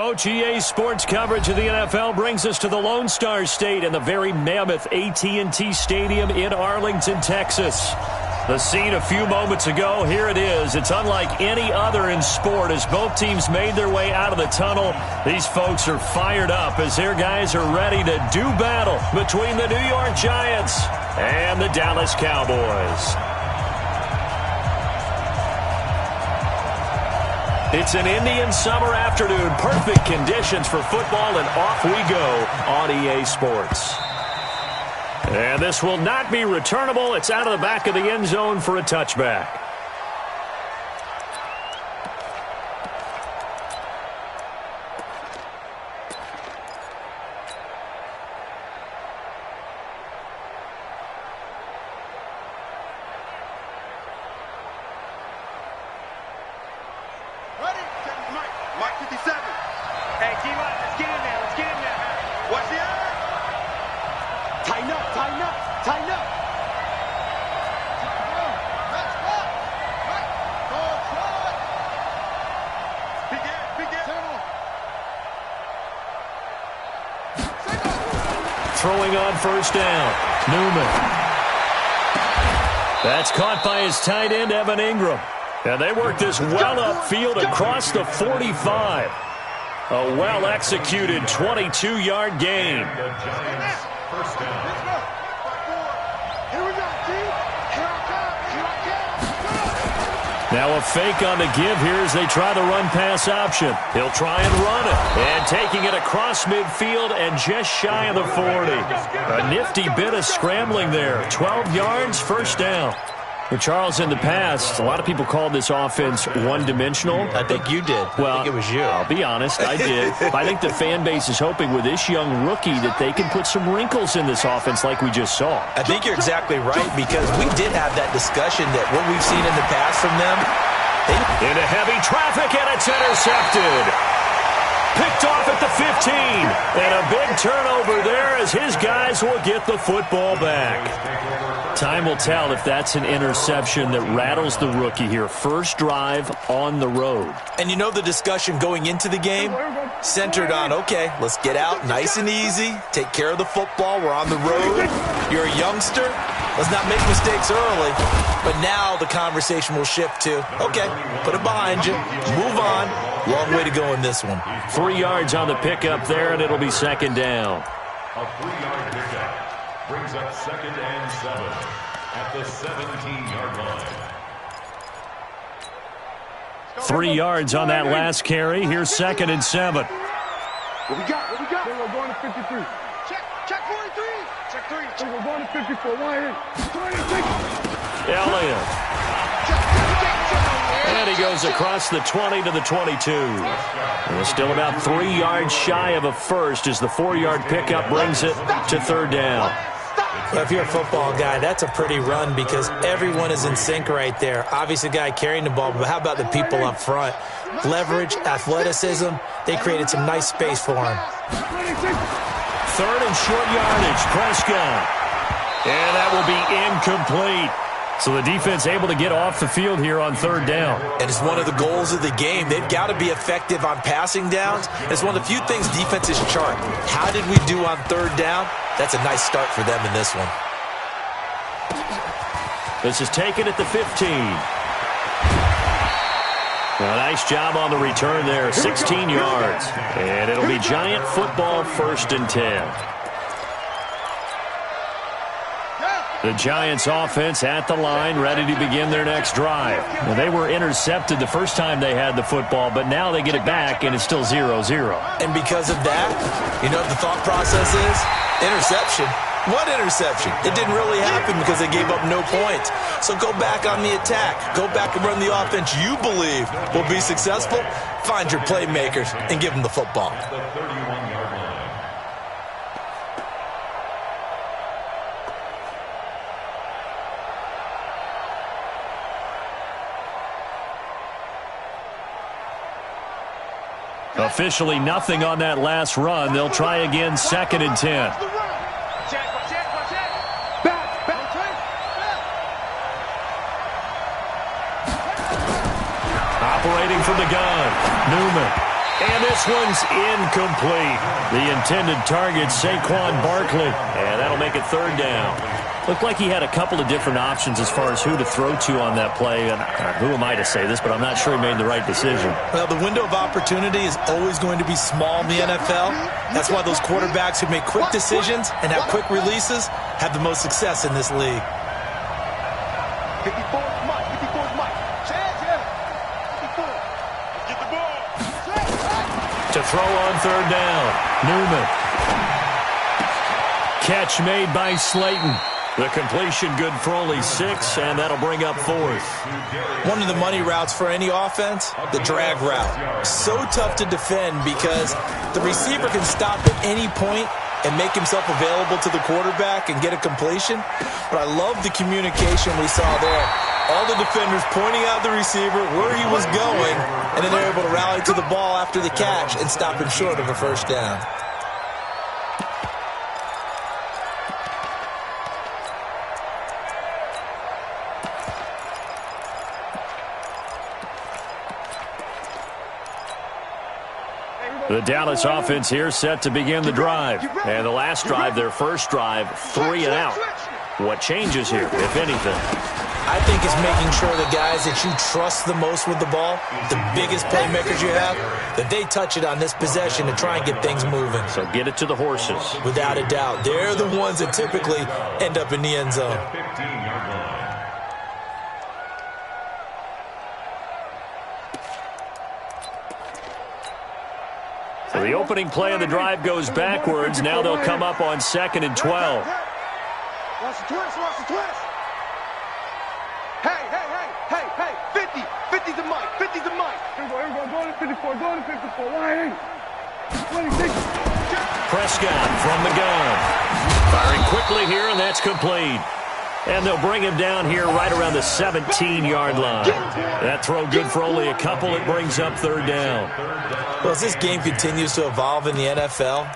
Coach, EA Sports coverage of the NFL brings us to the Lone Star State and the very mammoth AT&T Stadium in Arlington, Texas. The scene a few moments ago, here it is. It's unlike any other in sport as both teams made their way out of the tunnel. These folks are fired up as their guys are ready to do battle between the New York Giants and the Dallas Cowboys. It's an Indian summer afternoon. Perfect conditions for football, and off we go on EA Sports. And this will not be returnable. It's out of the back of the end zone for a touchback. Throwing on first down, Newman. That's caught by his tight end, Evan Ingram. And they work this well upfield across the 45. A well-executed 22-yard gain. First down. Now a fake on the give here as they try the run-pass option. He'll try and run it. And taking it across midfield and just shy of the 40. A nifty bit of scrambling there. 12 yards, first down. Well, Charles, in the past, a lot of people called this offense one-dimensional. I think you did. Well, I think it was you. I'll be honest, I did. I think the fan base is hoping with this young rookie that they can put some wrinkles in this offense like we just saw. I think you're exactly right because we did have that discussion that what we've seen in the past from them. Into heavy traffic, and it's intercepted. Picked off at the 15. And a big turnover there as his guys will get the football back. Time will tell if that's an interception that rattles the rookie here. First drive on the road. And you know the discussion going into the game centered on, okay, let's get out nice and easy, take care of the football, we're on the road, you're a youngster, let's not make mistakes early. But now the conversation will shift to, okay, put it behind you, move on, long way to go in this one. 3 yards on the pickup there, and it'll be second down. A 3-yard pickup brings up 2nd and 7 at the 17-yard line. 3 yards on that last carry. Here's 2nd and 7. What we got? We're going to 53. Check 43. Check 3. We're going to 54. 1 Elliott. And he goes across the 20 to the 22. And still about 3 yards shy of a first as the 4-yard pickup brings it to third down. Well, if you're a football guy, that's a pretty run because everyone is in sync right there. Obviously, the guy carrying the ball, but how about the people up front? Leverage, athleticism, they created some nice space for him. 3rd and short yardage, Prescott. And that will be incomplete. So the defense able to get off the field here on third down. And it's one of the goals of the game. They've got to be effective on passing downs. It's one of the few things defenses chart. How did we do on third down? That's a nice start for them in this one. This is taken at the 15. A nice job on the return there, 16 yards. And it'll be Giant football, 1st and 10. The Giants offense at the line, ready to begin their next drive. Now, they were intercepted the first time they had the football, but now they get it back, and it's still 0-0. And because of that, you know what the thought process is? Interception. What interception? It didn't really happen because they gave up no points. So go back on the attack. Go back and run the offense you believe will be successful. Find your playmakers and give them the football. Officially nothing on that last run. They'll try again, 2nd and 10. Operating from the gun, Newman. And this one's incomplete. The intended target, Saquon Barkley. And that'll make it third down. Looked like he had a couple of different options as far as who to throw to on that play. And who am I to say this, but I'm not sure he made the right decision. Well, the window of opportunity is always going to be small in the NFL. That's why those quarterbacks who make quick decisions and have quick releases have the most success in this league. 54 is Mike. 54 is Mike. Chance, yeah. 54. Get the ball. To throw on third down, Newman. Catch made by Slayton. The completion good for only 6, and that'll bring up fourth. One of the money routes for any offense, the drag route. So tough to defend because the receiver can stop at any point and make himself available to the quarterback and get a completion. But I love the communication we saw there. All the defenders pointing out the receiver where he was going, and then they're able to rally to the ball after the catch and stop him short of a first down. The Dallas offense here set to begin the drive. And the last drive, their first drive, 3 and out. What changes here, if anything? I think it's making sure the guys that you trust the most with the ball, the biggest playmakers you have, that they touch it on this possession to try and get things moving. So get it to the horses. Without a doubt. They're the ones that typically end up in the end zone. 15-yard line. So the opening play of the drive goes backwards. Now they'll come up on 2nd and 12. Watch the twist, watch the twist. Hey, 50. 50's the mic, 50's the mic. Here we go, going to 54, going to 54. Why ain't? Prescott from the gun. Firing quickly here, and that's complete. And they'll bring him down here right around the 17-yard line. That throw good for only a couple. It brings up third down. Well, as this game continues to evolve in the NFL,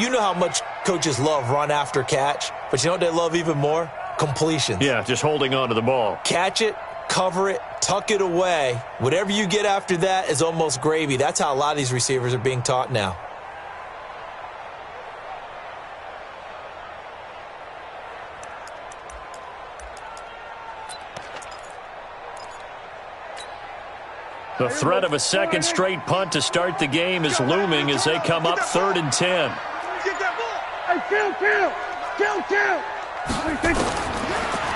you know how much coaches love run after catch, but you know what they love even more? Completions. Yeah, just holding on to the ball. Catch it, cover it, tuck it away. Whatever you get after that is almost gravy. That's how a lot of these receivers are being taught now. The threat of a second straight punt to start the game is looming as they come up 3rd and 10. Get that ball. Hey, kill.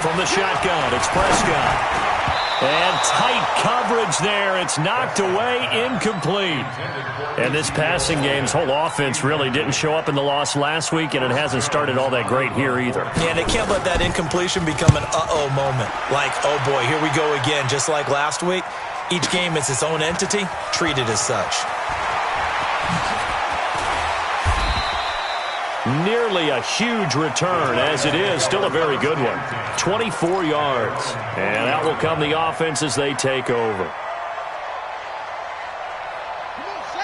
From the shotgun, it's Prescott. And tight coverage there. It's knocked away, incomplete. And this passing game's whole offense really didn't show up in the loss last week, and it hasn't started all that great here either. Yeah, they can't let that incompletion become an uh-oh moment. Like, oh boy, here we go again, just like last week. Each game is its own entity, treated as such. Nearly a huge return, as it is still a very good one. 24 yards. And out will come the offense as they take over.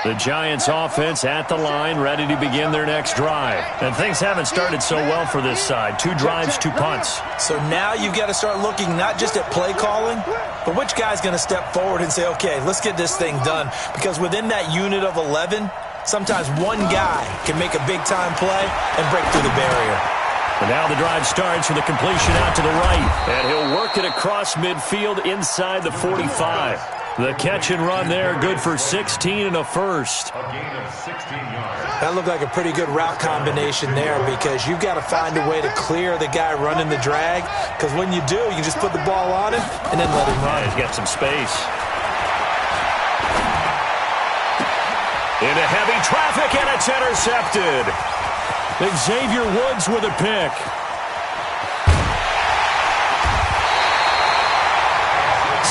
The Giants offense at the line, ready to begin their next drive. And things haven't started so well for this side. 2 drives, 2 punts. So now you've got to start looking not just at play calling, but which guy's going to step forward and say, okay, let's get this thing done. Because within that unit of 11, sometimes one guy can make a big-time play and break through the barrier. And now the drive starts with a completion out to the right. And he'll work it across midfield inside the 45. The catch and run there, good for 16 and a first. A gain of 16 yards. That looked like a pretty good route combination there because you've got to find a way to clear the guy running the drag. Because when you do, you just put the ball on him and then let him run. He's got some space. Into heavy traffic, and it's intercepted. Xavier Woods with a pick.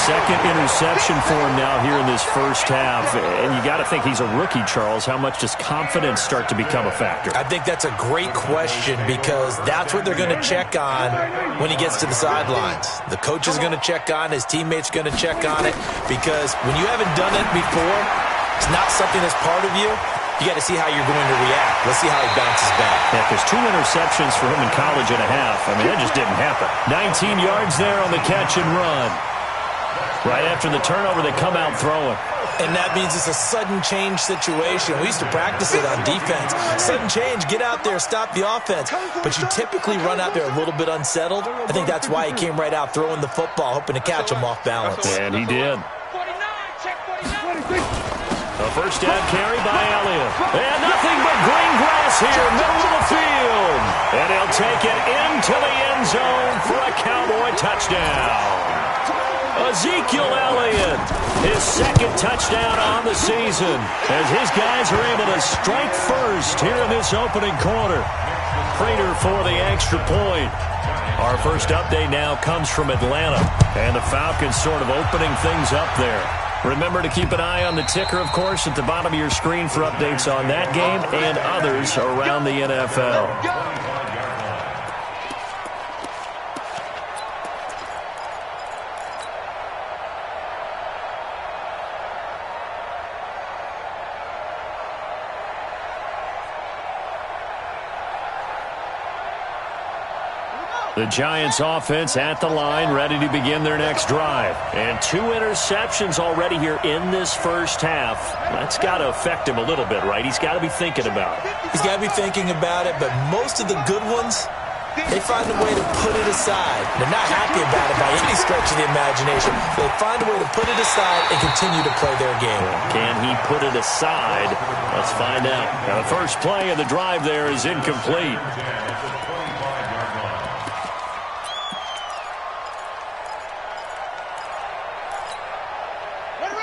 Second interception for him now here in this first half. And you got to think he's a rookie, Charles. How much does confidence start to become a factor? I think that's a great question because that's what they're going to check on when he gets to the sidelines. The coach is going to check on, his teammates going to check on it because when you haven't done it before, it's not something that's part of you. You got to see how you're going to react. Let's see how he bounces back. Yeah, there's 2 interceptions for him in college and a half. I mean, that just didn't happen. 19 yards there on the catch and run. Right after the turnover, they come out throwing. And that means it's a sudden change situation. We used to practice it on defense. Sudden change, get out there, stop the offense. But you typically run out there a little bit unsettled. I think that's why he came right out throwing the football, hoping to catch him off balance. And he did. A first down carry by Elliott. And nothing but green grass here, middle of the field. And he'll take it into the end zone for a Cowboy touchdown. Ezekiel Elliott, his second touchdown on the season, as his guys are able to strike first here in this opening quarter. Prater for the extra point. Our first update now comes from Atlanta, and the Falcons sort of opening things up there. Remember to keep an eye on the ticker, of course, at the bottom of your screen for updates on that game and others around the NFL. The Giants offense at the line, ready to begin their next drive. And 2 interceptions already here in this first half. That's got to affect him a little bit, right? He's got to be thinking about it. He's got to be thinking about it, but most of the good ones, they find a way to put it aside. They're not happy about it by any stretch of the imagination. They find a way to put it aside and continue to play their game. Can he put it aside? Let's find out. Now, the first play of the drive there is incomplete.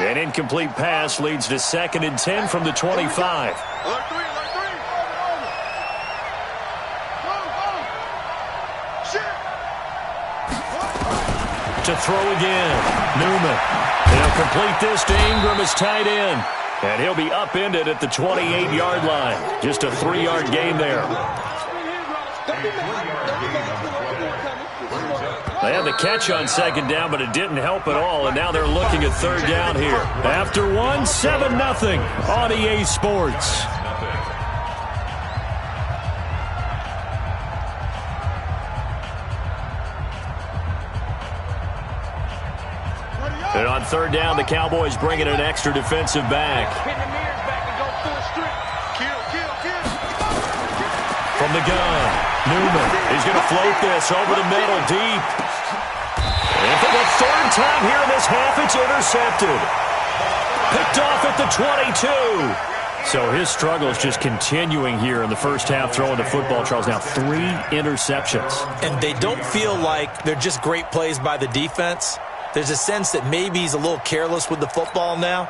An incomplete pass leads to 2nd and 10 from the 25. To throw again. Newman. He'll complete this to Ingram as tight end. And he'll be upended at the 28-yard line. Just a 3-yard gain there. They had the catch on 2nd down, but it didn't help at all, and now they're looking at 3rd down here. After 7-0 on EA Sports. And on 3rd down, the Cowboys bring in an extra defensive back. From the gun, Newman. He's going to float this over the middle, deep. And for the 3rd time here in this half, it's intercepted. Picked off at the 22. So his struggle is just continuing here in the first half, throwing the football, Charles. Now 3 interceptions. And they don't feel like they're just great plays by the defense. There's a sense that maybe he's a little careless with the football now.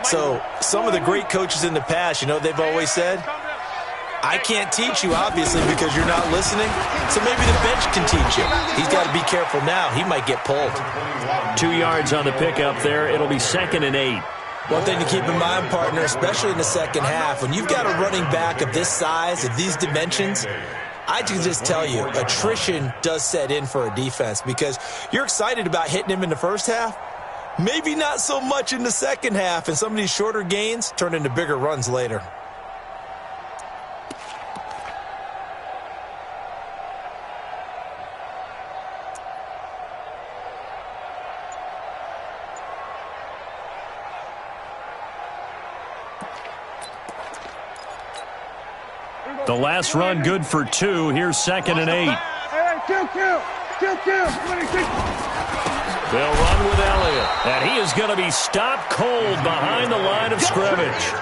So some of the great coaches in the past, you know, they've always said, I can't teach you, obviously, because you're not listening. So maybe the bench can teach you. He's got to be careful now. He might get pulled. 2 yards on the pickup there. It'll be 2nd and 8. One thing to keep in mind, partner, especially in the second half, when you've got a running back of this size, of these dimensions, I can just tell you, attrition does set in for a defense because you're excited about hitting him in the first half. Maybe not so much in the second half, and some of these shorter gains turn into bigger runs later. The last run good for 2. Here's 2nd and 8. They'll run with Elliott, and he is going to be stopped cold behind the line of scrimmage.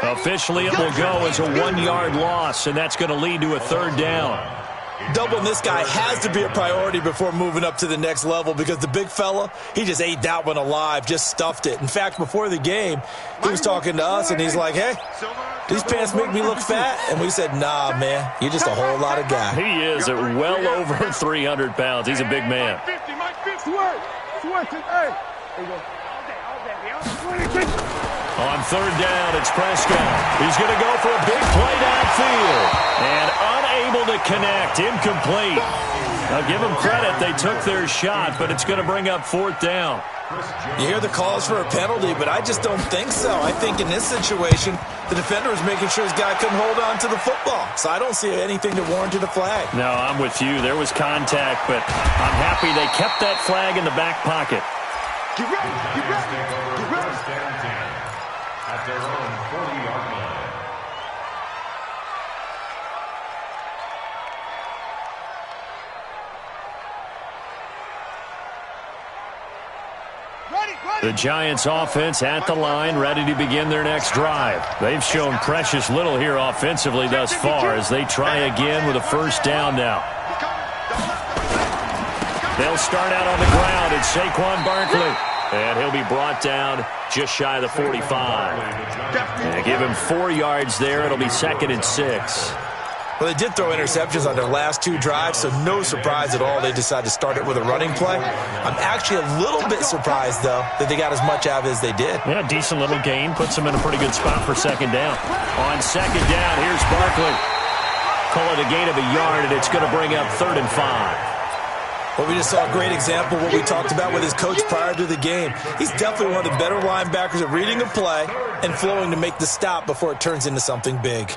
Officially, it will go as a 1-yard loss, and that's going to lead to a 3rd down. Doubling this guy has to be a priority before moving up to the next level because the big fella, he just ate that one alive, just stuffed it. In fact, before the game, he was talking to us, and he's like, hey, these pants make me look fat. And we said, nah, man, you're just a whole lot of guy. He is at well over 300 pounds. He's a big man. On 3rd down, it's Prescott. He's going to go for a big play downfield. And unable to connect. Incomplete. I'll give them credit. They took their shot, but it's going to bring up 4th down. You hear the calls for a penalty, but I just don't think so. I think in this situation, the defender was making sure his guy couldn't hold on to the football. So I don't see anything that warranted a flag. No, I'm with you. There was contact, but I'm happy they kept that flag in the back pocket. Get ready. at their own 40-yard line. The Giants offense at the line, ready to begin their next drive. They've shown precious little here offensively thus far as they try again with a first down now. They'll start out on the ground. It's Saquon Barkley. And he'll be brought down just shy of the 45. And give him 4 yards there. It'll be 2nd and 6. Well, they did throw interceptions on their last 2 drives, so no surprise at all they decided to start it with a running play. I'm actually a little bit surprised, though, that they got as much out of it as they did. Yeah, decent little gain. Puts them in a pretty good spot for 2nd down. On 2nd down, here's Barkley. Call it a gain of a yard, and it's going to bring up 3rd and 5. Well, we just saw a great example of what we talked about with his coach prior to the game. He's definitely one of the better linebackers at reading a play and flowing to make the stop before it turns into something big.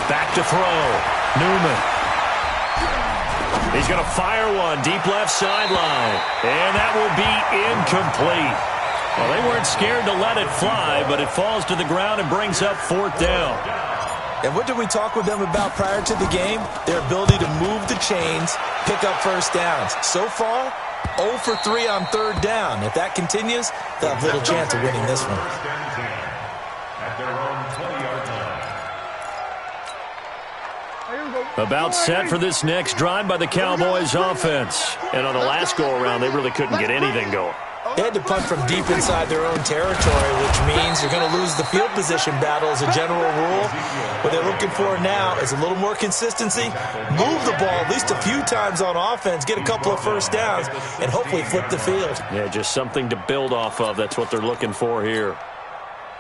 Back to throw. Newman. He's going to fire one deep left sideline. And that will be incomplete. Well, they weren't scared to let it fly, but it falls to the ground and brings up 4th down. And what did we talk with them about prior to the game? Their ability to move the chains, pick up first downs. So far, 0 for 3 on 3rd down. If that continues, they'll have little chance of winning this one. At their own 20-yard line. About set for this next drive by the Cowboys offense. And on the last go-around, they really couldn't get anything going. They had to punt from deep inside their own territory, which means you're going to lose the field position battle as a general rule. What they're looking for now is a little more consistency, move the ball at least a few times on offense, get a couple of first downs, and hopefully flip the field. Yeah, just something to build off of. That's what they're looking for here.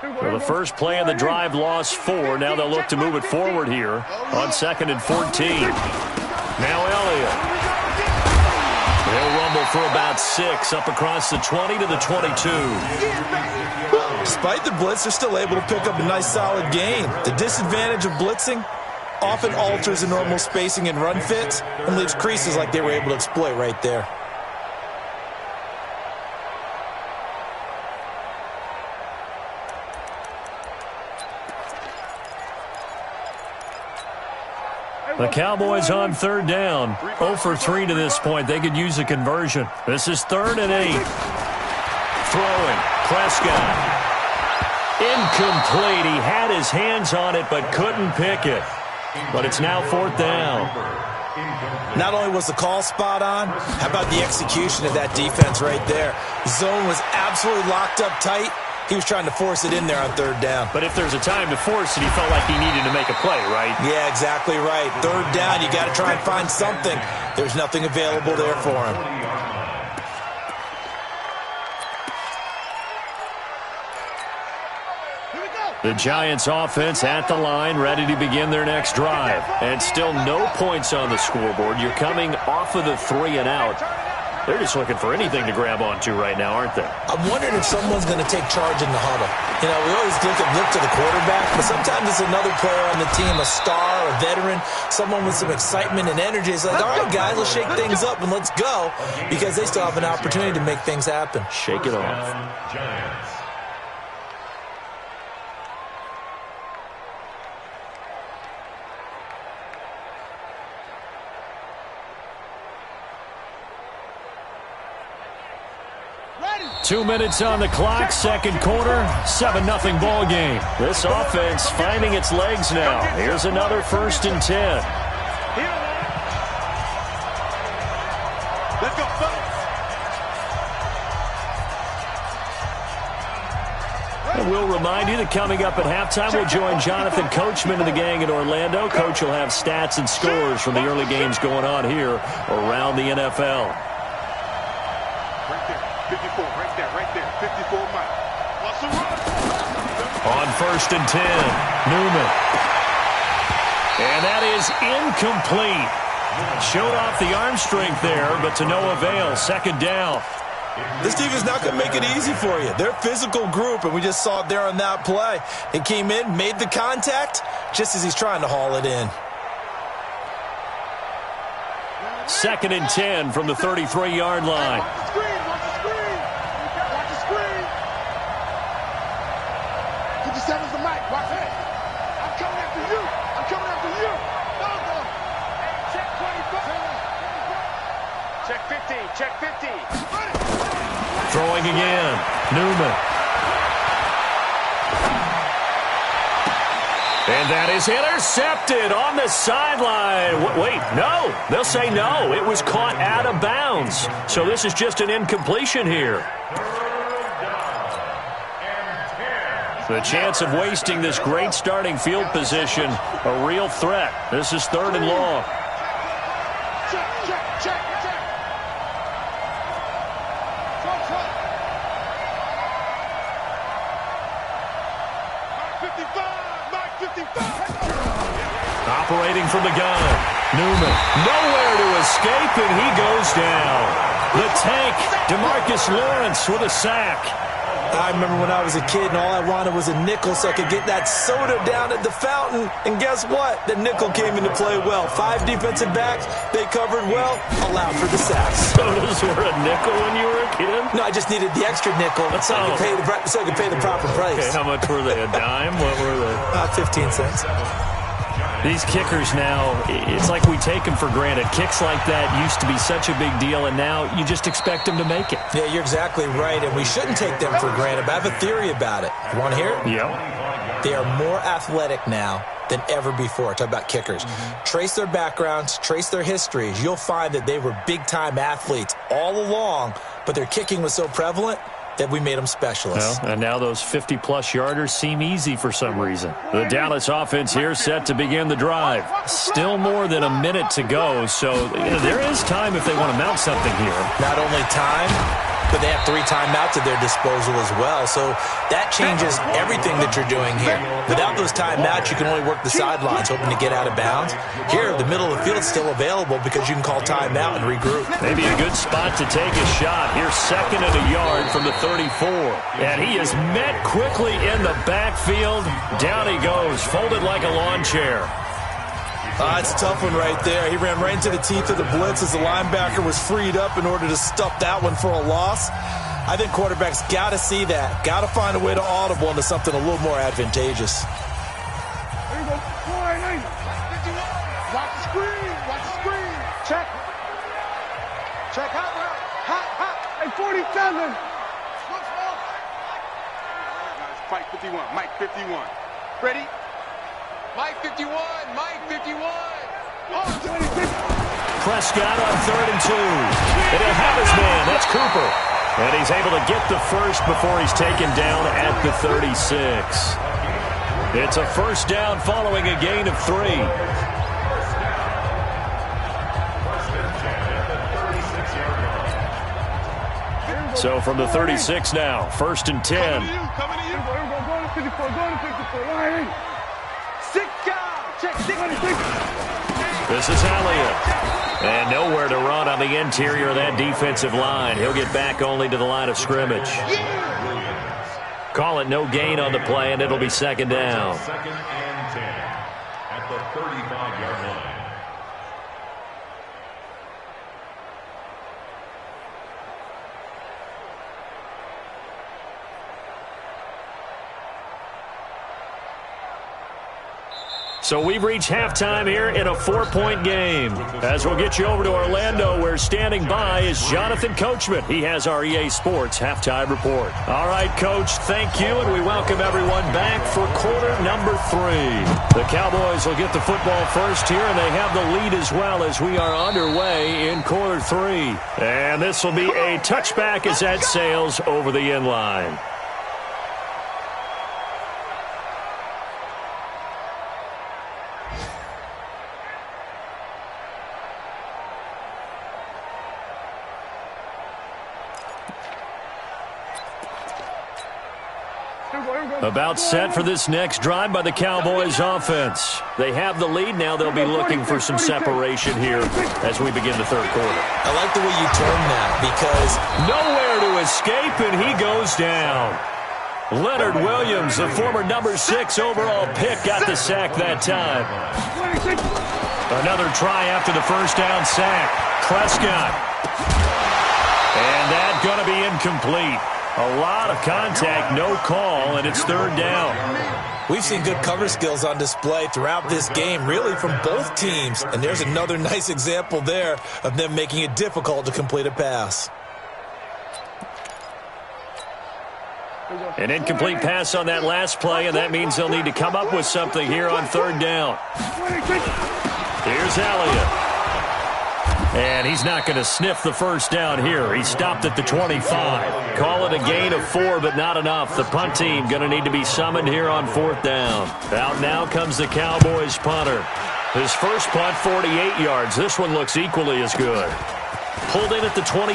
Well, the first play of the drive lost 4. Now they'll look to move it forward here on 2nd and 14. Now Elliott. They'll rumble for about 6 up across the 20 to the 22. Despite the blitz, they're still able to pick up a nice solid gain. The disadvantage of blitzing often alters the normal spacing and run fits and leaves creases like they were able to exploit right there. The Cowboys on 3rd down. 0 for 3 to this point. They could use a conversion. This is 3rd and 8. Throwing. Prescott. Incomplete. He had his hands on it but couldn't pick it. But it's now 4th down. Not only was the call spot on, how about the execution of that defense right there? Zone was absolutely locked up tight. He was trying to force it in there on 3rd down. But if there's a time to force it, he felt like he needed to make a play, right? Yeah, exactly right. 3rd down, you got to try and find something. There's nothing available there for him. The Giants offense at the line, ready to begin their next drive. And still no points on the scoreboard. You're coming off of the 3 and out. They're just looking for anything to grab onto right now, aren't they? I'm wondering if someone's going to take charge in the huddle. You know, we always look to the quarterback, but sometimes it's another player on the team, a star, a veteran, someone with some excitement and energy. It's like, all right, guys, let's shake things up and let's go, because they still have an opportunity to make things happen. Shake it off. Giants. Ready. 2 minutes on the clock, 2nd quarter, 7-0 ball game. This offense finding its legs now. Here's another 1st and 10. Let's go, fellas. And we'll remind you that coming up at halftime, we'll join Jonathan Coachman and the gang in Orlando. Coach will have stats and scores from the early games going on here around the NFL. Right there, 54, right there, 54 Mike. On 1st and 10, Newman. And that is incomplete. Showed off the arm strength there, but to no avail. Second down. This team is not going to make it easy for you. They're a physical group, and we just saw it there on that play. He came in, made the contact, just as he's trying to haul it in. 2nd and 10 from the 33-yard line. Watch the screen, watch the screen. Watch the screen. 57's the mic, watch it. I'm coming after you. I'm coming after you. Check 25. Check 50, check 50. Throwing again. Newman. And that is intercepted on the sideline. Wait, no. They'll say no. It was caught out of bounds. So this is just an incompletion here. The chance of wasting this great starting field position, a real threat. This is 3rd and long. Check, check, check, check. Operating from the gun. Newman. Nowhere to escape, and he goes down. The tank, DeMarcus Lawrence with a sack. I remember when I was a kid and all I wanted was a nickel so I could get that soda down at the fountain. And guess what? The nickel came into play well. 5 defensive backs. They covered well. Allowed for the sacks. Sodas were a nickel when you were a kid? No, I just needed the extra nickel so I could pay the proper price. Okay, how much were they? A dime? What were they? 15 cents. These kickers now, it's like we take them for granted. Kicks like that used to be such a big deal, and now you just expect them to make it. Yeah, you're exactly right, and we shouldn't take them for granted, but I have a theory about it. You want to hear it? Yeah. They are more athletic now than ever before. Talk about kickers. Trace their backgrounds, trace their histories. You'll find that they were big-time athletes all along, but their kicking was so prevalent that we made them specialists. Well, and now those 50-plus yarders seem easy for some reason. The Dallas offense here set to begin the drive. Still more than a minute to go, so there is time if they want to mount something here. Not only time, but they have 3 timeouts at their disposal as well, so that changes everything that you're doing here. Without those timeouts, you can only work the sidelines, hoping to get out of bounds. Here, the middle of the field is still available because you can call timeout and regroup. Maybe a good spot to take a shot. Here's 2nd and a yard from the 34. And he is met quickly in the backfield. Down he goes, folded like a lawn chair. It's a tough one right there. He ran right into the teeth of the blitz as the linebacker was freed up in order to stuff that one for a loss. I think quarterbacks got to see that. Got to find a way to audible into something a little more advantageous. There you go. Watch the screen. Watch the screen. Check. Check. Hot route. Hot. Hey, 47. Mike 51. Mike 51. Ready? Mike 51. Mike 51. Oh, Prescott on 3rd and 2. And he'll have his man. That's Cooper. And he's able to get the first before he's taken down at the 36. It's a first down following a gain of 3. So from the 36 now, 1st and 10. Coming to you. Go to 54. Go to 54. Line. 6 down. Check 6. This is Elliott. And nowhere to run on the interior of that defensive line. He'll get back only to the line of scrimmage. Call it no gain on the play, and it'll be 2nd down. 2nd and 10 at the 35-yard line. So we've reached halftime here in a 4-point game. As we'll get you over to Orlando, where standing by is Jonathan Coachman. He has our EA Sports halftime report. All right, Coach, thank you, and we welcome everyone back for quarter number 3. The Cowboys will get the football first here, and they have the lead as well as we are underway in quarter 3. And this will be a touchback as that sails over the end line. About set for this next drive by the Cowboys offense. They have the lead now. They'll be looking for some separation here as we begin the third quarter. I like the way you term that because nowhere to escape, and he goes down. Leonard Williams, the former number 6 overall pick, got the sack that time. Another try after the first down sack. Prescott. And that's going to be incomplete. A lot of contact, no call, and it's third down. We've seen good cover skills on display throughout this game, really from both teams. And there's another nice example there of them making it difficult to complete a pass. An incomplete pass on that last play, and that means they'll need to come up with something here on third down. Here's Elliott. And he's not going to sniff the first down here. He stopped at the 25. Call it a gain of 4, but not enough. The punt team going to need to be summoned here on fourth down. Out now comes the Cowboys punter. His first punt, 48 yards. This one looks equally as good. Pulled in at the 24.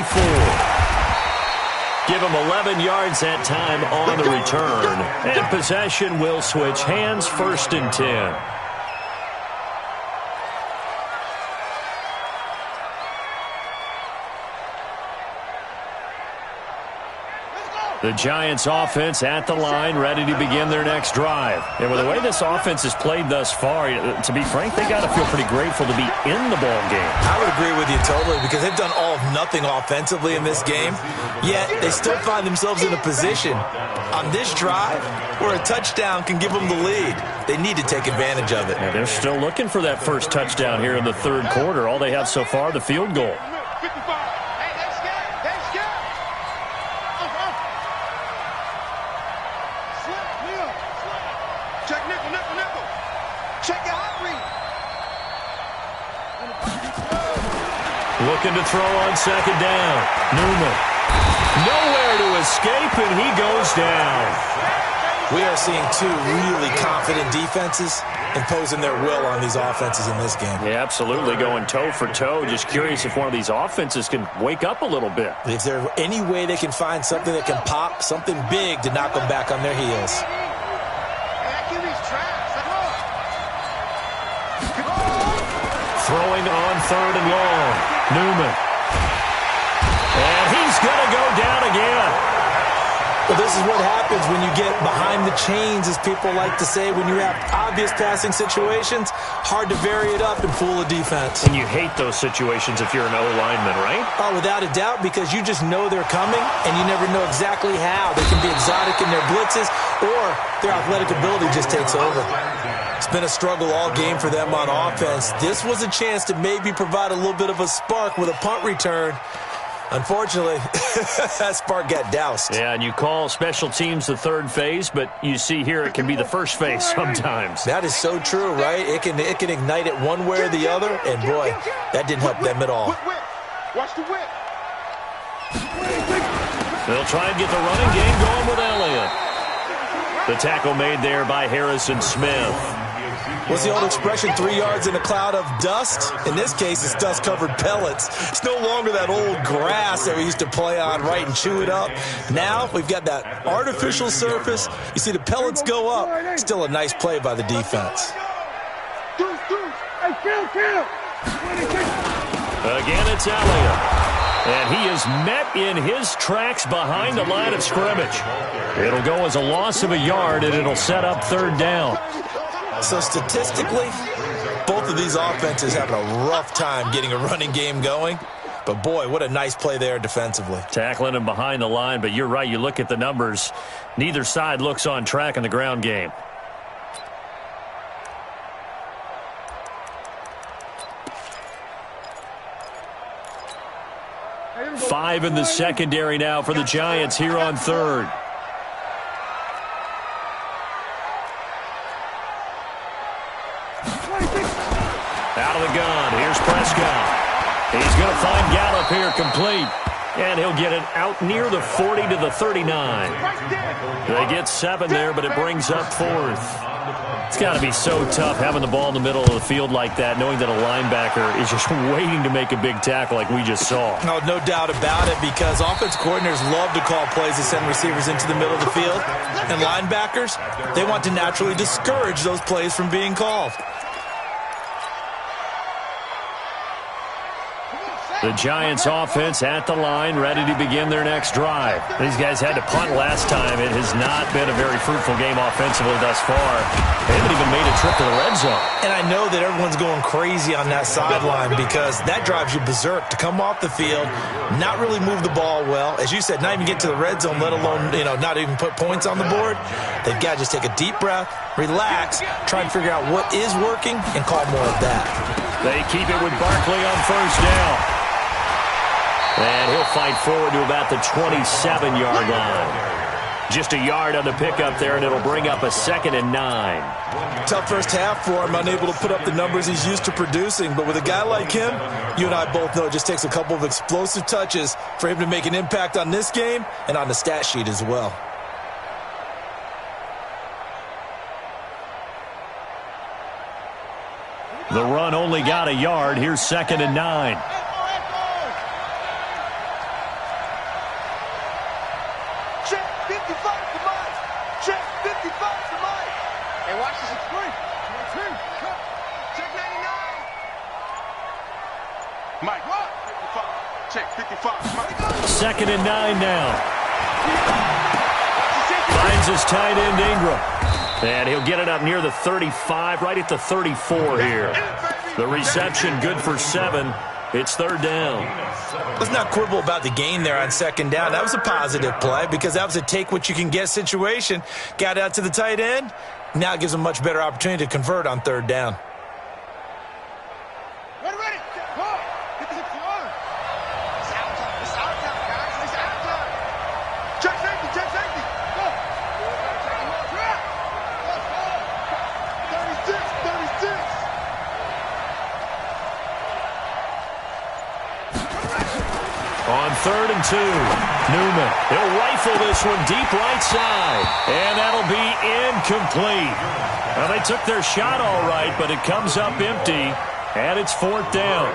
Give him 11 yards that time on the return. And possession will switch hands, 1st and 10. The Giants offense at the line, ready to begin their next drive. And with the way this offense has played thus far, to be frank, they got to feel pretty grateful to be in the ball game. I would agree with you totally because they've done all of nothing offensively in this game, yet they still find themselves in a position on this drive where a touchdown can give them the lead. They need to take advantage of it. And they're still looking for that first touchdown here in the third quarter. All they have so far, the field goal. Looking to throw on second down. Newman. Nowhere to escape, and he goes down. We are seeing two really confident defenses imposing their will on these offenses in this game. Yeah, absolutely, going toe for toe. Just curious if one of these offenses can wake up a little bit. Is there any way they can find something that can pop, something big to knock them back on their heels? Throwing on third and long. Newman. And he's going to go down again. Well, this is what happens when you get behind the chains, as people like to say. When you have obvious passing situations, hard to vary it up and fool a defense. And you hate those situations if you're an O-lineman, right? Oh, without a doubt, because you just know they're coming, and you never know exactly how. They can be exotic in their blitzes, or their athletic ability just takes over. It's been a struggle all game for them on offense. This was a chance to maybe provide a little bit of a spark with a punt return. Unfortunately, that spark got doused. Yeah, and you call special teams the third phase, but you see here it can be the first phase sometimes. That is so true, right? It can ignite it one way or the other, and boy, that didn't help them at all. Watch the whip. They'll try and get the running game going with Elliott. The tackle made there by Harrison Smith. What's the old expression, 3 yards in a cloud of dust? In this case, it's dust-covered pellets. It's no longer that old grass that we used to play on, right, and chew it up. Now we've got that artificial surface. You see the pellets go up. Still a nice play by the defense. Again, it's Elliott. And he is met in his tracks behind the line of scrimmage. It'll go as a loss of a yard, and it'll set up third down. So statistically, both of these offenses having a rough time getting a running game going. But boy, what a nice play there defensively. Tackling him behind the line, but you're right. You look at the numbers. Neither side looks on track in the ground game. Five in the secondary now for the Giants here on third. Out of the gun. Here's Prescott. He's going to find Gallup here complete. And he'll get it out near the 40 to the 39. They get 7 there, but it brings up fourth. It's got to be so tough having the ball in the middle of the field like that, knowing that a linebacker is just waiting to make a big tackle like we just saw. No doubt about it, because offense coordinators love to call plays to send receivers into the middle of the field. And linebackers, they want to naturally discourage those plays from being called. The Giants offense at the line, ready to begin their next drive. These guys had to punt last time. It has not been a very fruitful game offensively thus far. They haven't even made a trip to the red zone. And I know that everyone's going crazy on that sideline because that drives you berserk to come off the field, not really move the ball well. As you said, not even get to the red zone, let alone, not even put points on the board. They've got to just take a deep breath, relax, try and figure out what is working, and call more of that. They keep it with Barkley on first down. And he'll fight forward to about the 27-yard line. Just a yard on the pickup there, and it'll bring up a 2nd and 9. Tough first half for him, unable to put up the numbers he's used to producing. But with a guy like him, you and I both know it just takes a couple of explosive touches for him to make an impact on this game and on the stat sheet as well. The run only got a yard. Here's 2nd and 9. Second and 9 now. Finds his tight end Ingram. And he'll get it up near the 35, right at the 34 here. The reception good for 7. It's 3rd down. Let's not quibble about the gain there on 2nd down. That was a positive play because that was a take-what-you-can-get situation. Got out to the tight end. Now it gives him a much better opportunity to convert on 3rd down. On 3rd and 2, Newman. He'll rifle this one deep right side. And that'll be incomplete. Well, they took their shot all right, but it comes up empty. And it's 4th down.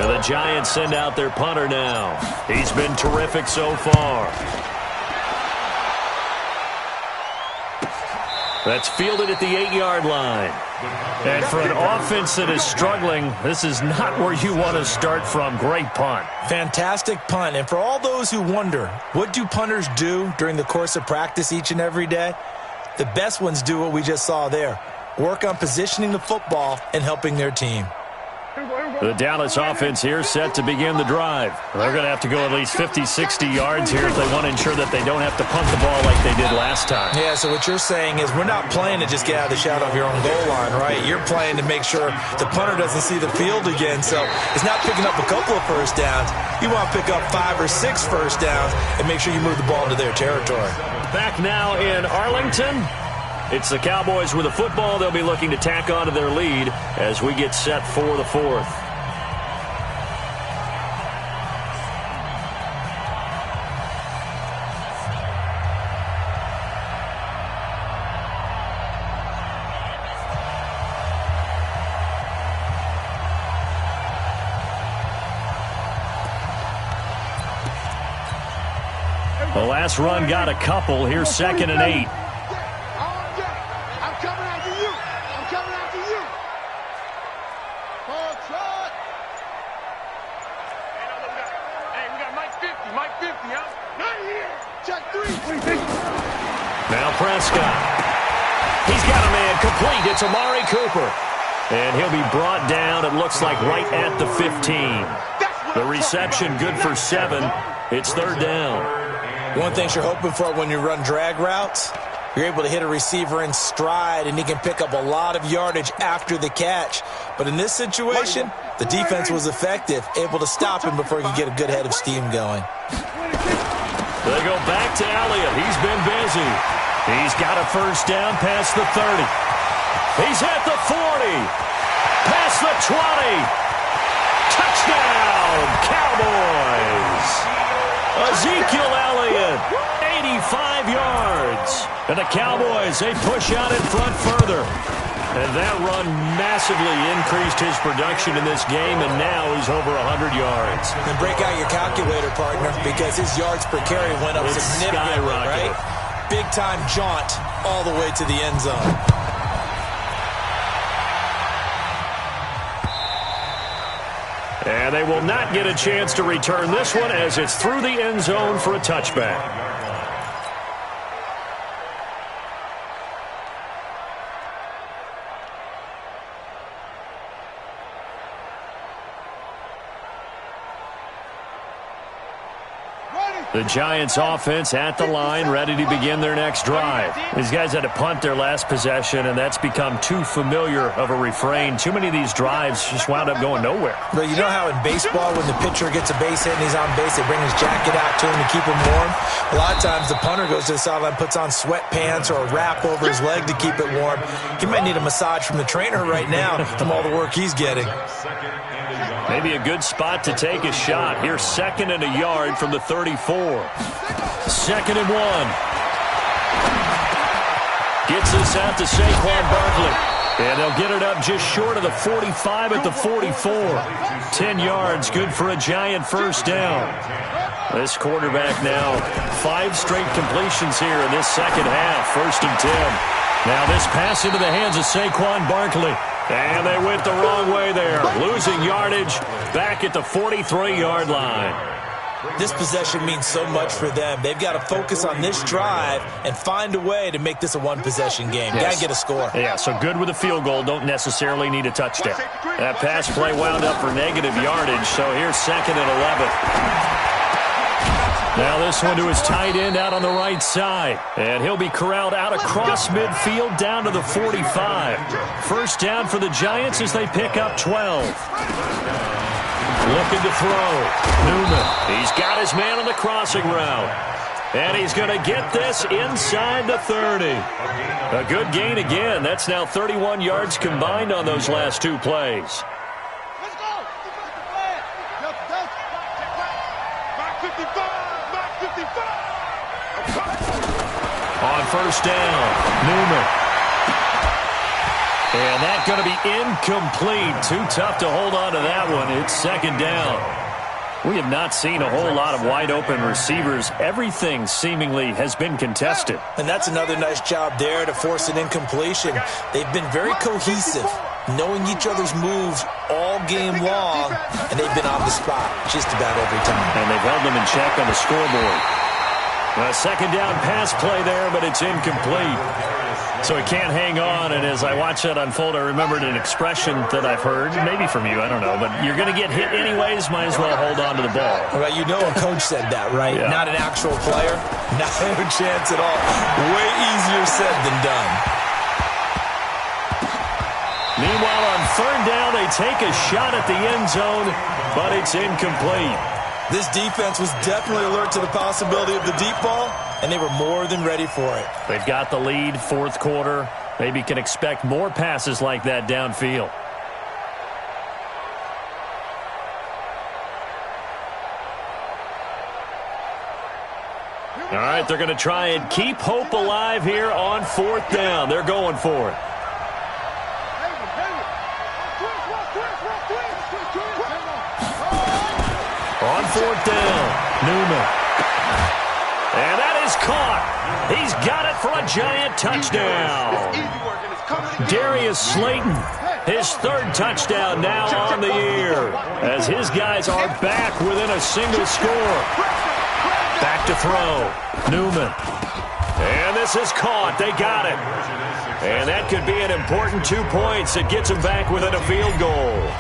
And the Giants send out their punter now. He's been terrific so far. That's fielded at the 8-yard line. And for an offense that is struggling, this is not where you want to start from. Great punt. Fantastic punt. And for all those who wonder, what do punters do during the course of practice each and every day? The best ones do what we just saw there. Work on positioning the football and helping their team. The Dallas offense here set to begin the drive. They're going to have to go at least 50, 60 yards here if they want to ensure that they don't have to punt the ball like they did last time. Yeah, so what you're saying is we're not playing to just get out of the shadow of your own goal line, right? You're playing to make sure the punter doesn't see the field again. So it's not picking up a couple of first downs. You want to pick up 5 or 6 first downs and make sure you move the ball into their territory. Back now in Arlington. It's the Cowboys with the football. They'll be looking to tack on to their lead as we get set for the 4th. The last run got a couple. Here's 2nd and 8. Now Prescott. He's got a man complete. It's Amari Cooper. And he'll be brought down, it looks like, right at the 15. The reception good for 7. It's 3rd down. One thing you're hoping for when you run drag routes, you're able to hit a receiver in stride, and he can pick up a lot of yardage after the catch. But in this situation, the defense was effective, able to stop him before he could get a good head of steam going. They go back to Elliott. He's been busy. He's got a first down past the 30. He's at the 40. Past the 20. Touchdown, Cowboys. Ezekiel Elliott, 85 yards. And the Cowboys, they push out in front further. And that run massively increased his production in this game, and now he's over 100 yards. And break out your calculator, partner, because his yards per carry went up significantly, right? Big-time jaunt all the way to the end zone. And they will not get a chance to return this one as it's through the end zone for a touchback. The Giants offense at the line, ready to begin their next drive. These guys had to punt their last possession, and that's become too familiar of a refrain. Too many of these drives just wound up going nowhere. But you know how in baseball, when the pitcher gets a base hit and he's on base, they bring his jacket out to him to keep him warm? A lot of times the punter goes to the sideline, puts on sweatpants or a wrap over his leg to keep it warm. He might need a massage from the trainer right now from all the work he's getting. Maybe a good spot to take a shot. Here's 2nd and a yard from the 34. 2nd and 1. Gets this out to Saquon Barkley. And they'll get it up just short of the 45 at the 44. 10 yards, good for a Giant first down. This quarterback now 5 straight completions here in this second half. 1st and 10. Now this pass into the hands of Saquon Barkley. And they went the wrong way there. Losing yardage back at the 43-yard line. This possession means so much for them. They've got to focus on this drive and find a way to make this a one-possession game. Yes. Got to get a score. Yeah, so good with a field goal. Don't necessarily need a touchdown. That pass play wound up for negative yardage, so here's 2nd and 11. Now this one to his tight end out on the right side. And he'll be corralled out across midfield down to the 45. First down for the Giants as they pick up 12. Looking to throw. Newman. He's got his man on the crossing route. And he's going to get this inside the 30. A good gain again. That's now 31 yards combined on those last 2 plays. On first down, Newman. And that's going to be incomplete. Too tough to hold on to that one. It's 2nd down. We have not seen a whole lot of wide-open receivers. Everything seemingly has been contested. And that's another nice job there to force an incompletion. They've been very cohesive, knowing each other's moves all game long, and they've been on the spot just about every time. And they've held them in check on the scoreboard. A 2nd down pass play there, but it's incomplete. So he can't hang on, and as I watch that unfold, I remembered an expression that I've heard, maybe from you, I don't know, but you're going to get hit anyways, might as well hold on to the ball. Well, you know a coach said that, right? Yeah. Not an actual player. Not a chance at all. Way easier said than done. Meanwhile, on 3rd down, they take a shot at the end zone, but it's incomplete. This defense was definitely alert to the possibility of the deep ball, and they were more than ready for it. They've got the lead, 4th quarter. Maybe can expect more passes like that downfield. All right, they're going to try and keep hope alive here on 4th down. They're going for it. On 4th down, Newman. And that is caught. He's got it for a Giant touchdown. Darius Slayton, his 3rd touchdown now on the year, as his guys are back within a single score. Back to throw, Newman. And this is caught. They got it. And that could be an important 2 points that gets them back within a field goal.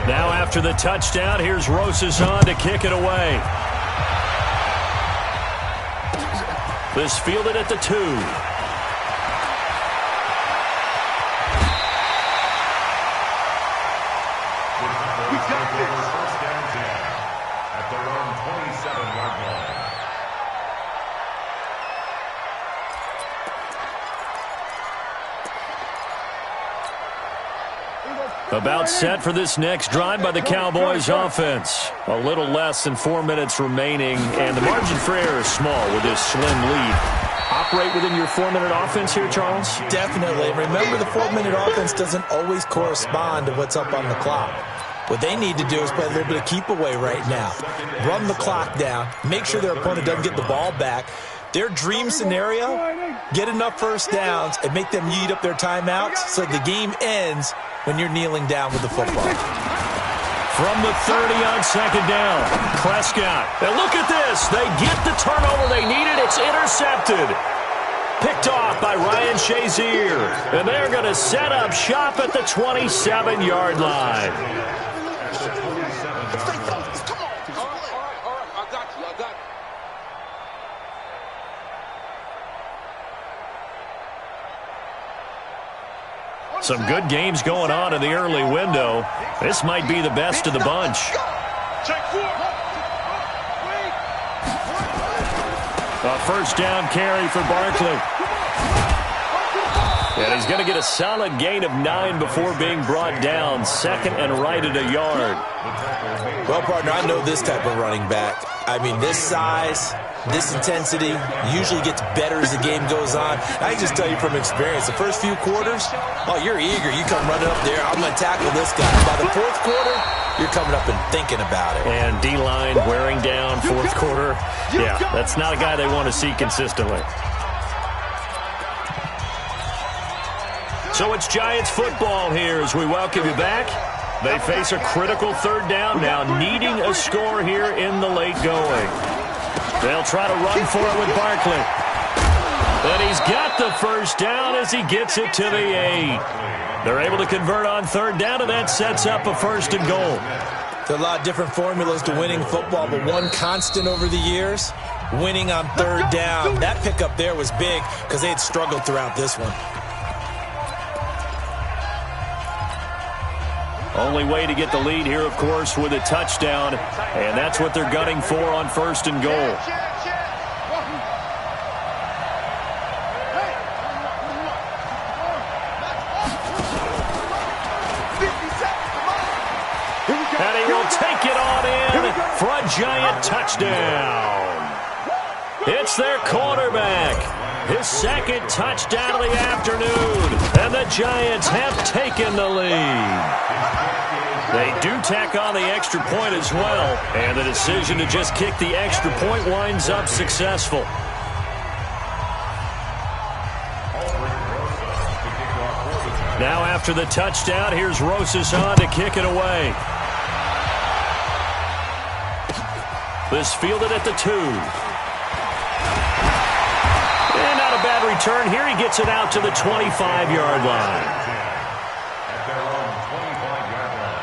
Now after the touchdown, here's Rosas on to kick it away. This fielded at the 2. First down 10 at their own 27-yard line. About set for this next drive by the Cowboys offense. A little less than 4 minutes remaining, and the margin for error is small with this slim lead. operate within your 4-minute offense here, Charles? Definitely. Remember, the 4-minute offense doesn't always correspond to what's up on the clock. What they need to do is play a little bit of keep away right now. Run the clock down. Make sure their opponent doesn't get the ball back. Their dream scenario, get enough first downs and make them eat up their timeouts so the game ends when you're kneeling down with the football. From the 30 on second down, Prescott. And look at this. They get the turnover they needed. It's intercepted. Picked off by Ryan Shazier. And they're going to set up shop at the 27-yard line. Some good games going on in the early window. This might be the best of the bunch. A first down carry for Barkley. And he's going to get a solid gain of 9 before being brought down. Second and right at a yard. Well, partner, I know this type of running back. I mean, this size, this intensity usually gets better as the game goes on. I can just tell you from experience, the first few quarters, oh, you're eager. You come running up there, I'm going to tackle this guy. By the fourth quarter, you're coming up and thinking about it. And D-line wearing down fourth quarter. Yeah, that's not a guy they want to see consistently. So it's Giants football here as we welcome you back. They face a critical third down now, needing a score here in the late going. They'll try to run for it with Barkley. And he's got the first down as he gets it to the 8. They're able to convert on third down, and that sets up a first and goal. There's a lot of different formulas to winning football, but one constant over the years, winning on third down. That pickup there was big because they had struggled throughout this one. Only way to get the lead here, of course, with a touchdown, and that's what they're gunning for on first and goal. And he will take it on in for a Giant touchdown. It's their quarterback. His second touchdown of the afternoon. And the Giants have taken the lead. They do tack on the extra point as well. And the decision to just kick the extra point winds up successful. Now after the touchdown, here's Rosas on to kick it away. This fielded at the 2. And not a bad return here. He gets it out to the 25-yard line. At their own 25-yard line.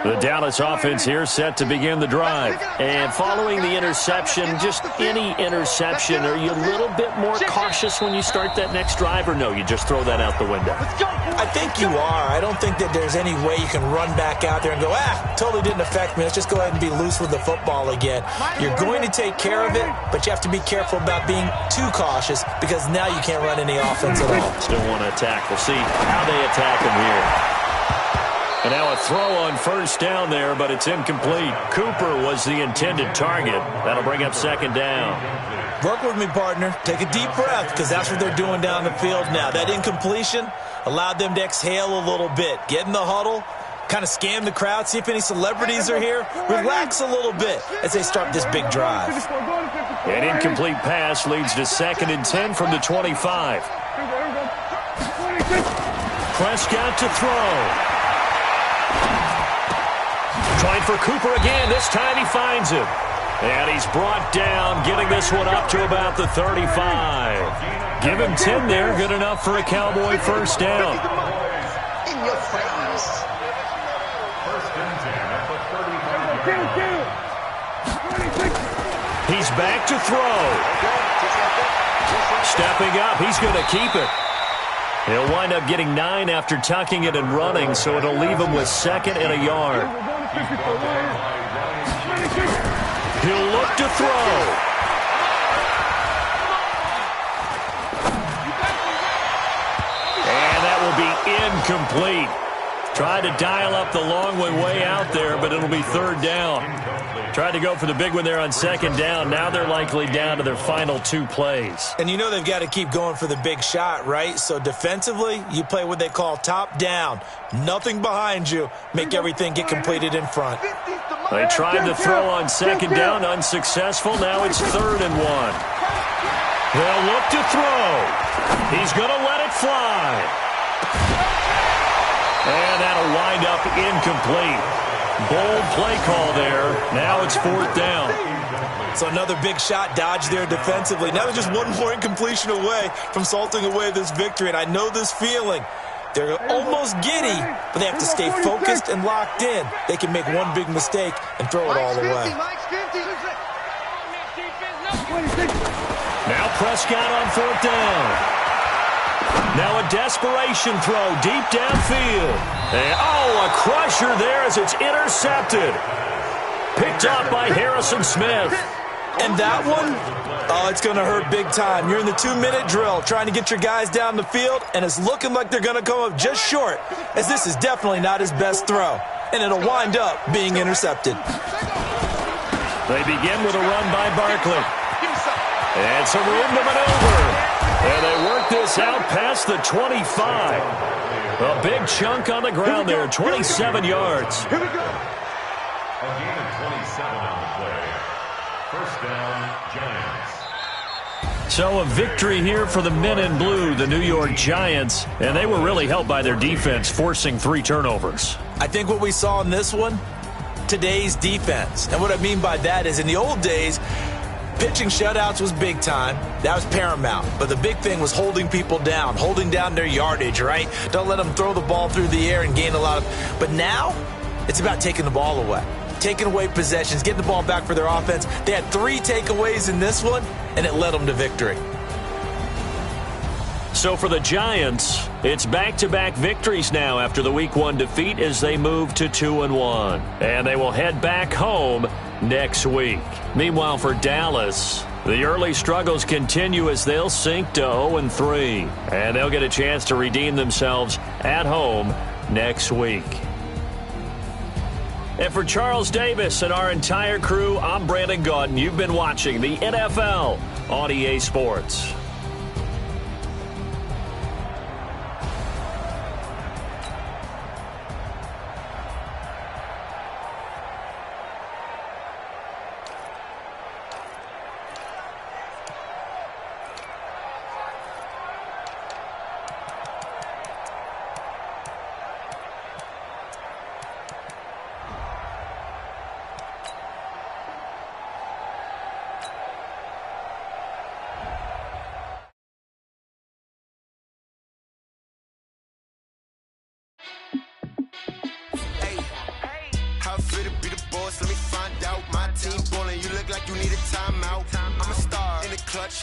The Dallas offense here set to begin the drive. And following the interception, just any interception, are you a little bit more cautious when you start that next drive, or no, you just throw that out the window? I think you are. I don't think that there's any way you can run back out there and go, totally didn't affect me. Let's just go ahead and be loose with the football again. You're going to take care of it, but you have to be careful about being too cautious because now you can't run any offense at all. Still want to attack. We'll see how they attack him here. And now a throw on first down there, but it's incomplete. Cooper was the intended target. That'll bring up second down. Work with me, partner. Take a deep breath, because that's what they're doing down the field now. That incompletion allowed them to exhale a little bit. Get in the huddle, kind of scan the crowd, see if any celebrities are here. Relax a little bit as they start this big drive. An incomplete pass leads to 2nd and 10 from the 25. Prescott to throw. Trying for Cooper again. This time he finds him. And he's brought down, getting this one up to about the 35. Give him 10 there. Good enough for a Cowboy first down. In your face. First and 10 at the 35-yard line. He He's back to throw. Stepping up, he's going to keep it. He'll wind up getting 9 after tucking it and running, so it'll leave him with 2nd and a yard. He'll look to throw. And that will be incomplete. Tried to dial up the long way out there, but it'll be 3rd down. Tried to go for the big one there on 2nd down. Now they're likely down to their final 2 plays. And you know they've got to keep going for the big shot, right? So defensively, you play what they call top down. Nothing behind you. Make everything get completed in front. They tried to throw on 2nd down, unsuccessful. Now it's 3rd and 1. They'll look to throw. He's going to let it fly. And that'll wind up incomplete. Bold play call there. Now it's 4th down. So another big shot dodge there defensively. Now they're just one more incompletion away from salting away this victory. And I know this feeling. They're almost giddy, but they have to stay focused and locked in. They can make one big mistake and throw it all away. Now Prescott on 4th down. Now a desperation throw deep downfield. And, a crusher there as it's intercepted. Picked up by Harrison Smith. And that one, it's going to hurt big time. You're in the 2-minute drill trying to get your guys down the field, and it's looking like they're going to come up just short, as this is definitely not his best throw. And it'll wind up being intercepted. They begin with a run by Barkley. And some room to maneuver. And they work this out past the 25. A big chunk on the ground there, 27 yards. A gain of 27 on the play. 1st down, Giants. So a victory here for the men in blue, the New York Giants. And they were really helped by their defense, forcing 3 turnovers. I think what we saw in this one, today's defense. And what I mean by that is in the old days, pitching shutouts was big time. That was paramount. But the big thing was holding people down, holding down their yardage, right? Don't let them throw the ball through the air and gain a lot of... But now, it's about taking the ball away. Taking away possessions, getting the ball back for their offense. They had 3 takeaways in this one, and it led them to victory. So for the Giants, it's back-to-back victories now after the Week 1 defeat as they move to 2-1. And they will head back home next week. Meanwhile, for Dallas, the early struggles continue as they'll sink to 0-3. And they'll get a chance to redeem themselves at home next week. And for Charles Davis and our entire crew, I'm Brandon Gaudin. You've been watching the NFL on EA Sports.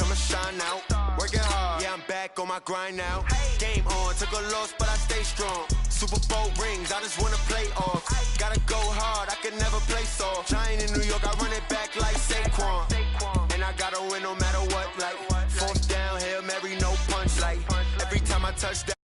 I'ma shine out. Working hard, yeah, I'm back on my grind now. Game on, took a loss, but I stay strong. Super Bowl rings, I just wanna play off. Gotta go hard, I can never play soft. Giant in New York, I run it back like Saquon. And I gotta win no matter what, like 4th down, Hail Mary, no punch, like every time I touch that.